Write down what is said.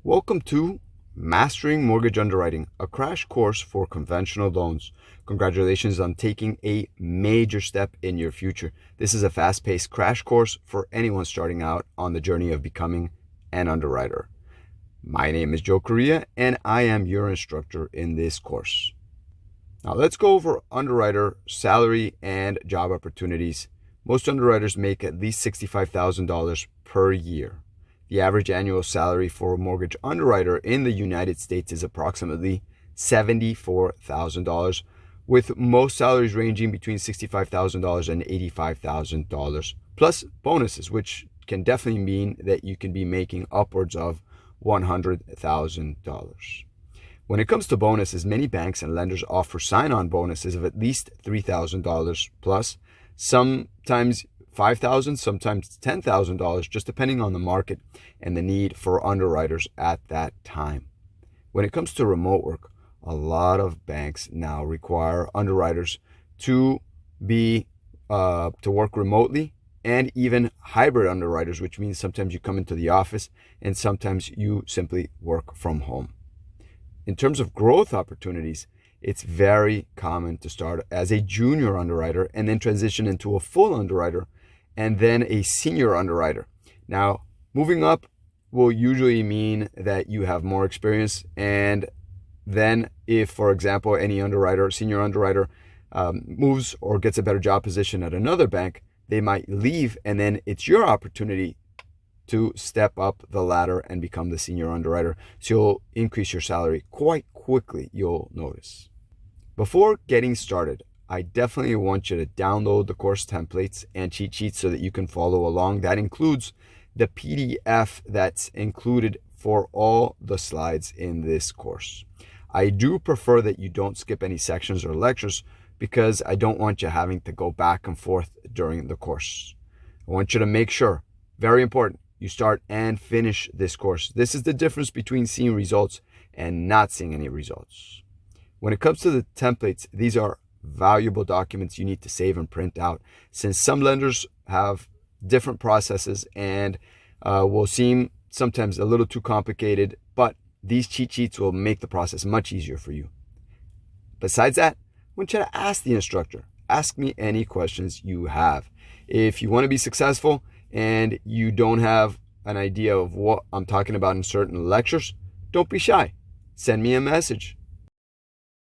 Welcome to Mastering Mortgage Underwriting, a crash course for conventional loans. Congratulations on taking a major step in your future. This is a fast-paced crash course for anyone starting out on the journey of becoming an underwriter. My name is Joe Correa, and I am your instructor in this course. Now let's go over underwriter salary and job opportunities. Most underwriters make at least $65,000 per year. The average annual salary for a mortgage underwriter in the United States is approximately $74,000, with most salaries ranging between $65,000 and $85,000, plus bonuses, which can definitely mean that you can be making upwards of $100,000. When it comes to bonuses, many banks and lenders offer sign-on bonuses of at least $3,000 plus, sometimes $5,000, sometimes $10,000, just depending on the market and the need for underwriters at that time. When it comes to remote work, a lot of banks now require underwriters to work remotely, and even hybrid underwriters, which means sometimes you come into the office and sometimes you simply work from home. In terms of growth opportunities, it's very common to start as a junior underwriter and then transition into a full underwriter and then a senior underwriter. Now, moving up will usually mean that you have more experience, and then if, for example, any underwriter, senior underwriter, moves or gets a better job position at another bank, they might leave, and then it's your opportunity to step up the ladder and become the senior underwriter. So you'll increase your salary quite quickly, you'll notice. Before getting started, I definitely want you to download the course templates and cheat sheets so that you can follow along. That includes the PDF that's included for all the slides in this course. I do prefer that you don't skip any sections or lectures because I don't want you having to go back and forth during the course. I want you to make sure, very important, you start and finish this course. This is the difference between seeing results and not seeing any results. When it comes to the templates, these are valuable documents you need to save and print out, since some lenders have different processes and will seem sometimes a little too complicated, but these cheat sheets will make the process much easier for you. Besides that, I want you to ask the instructor. Ask me any questions you have. If you want to be successful and you don't have an idea of what I'm talking about in certain lectures, don't be shy. Send me a message.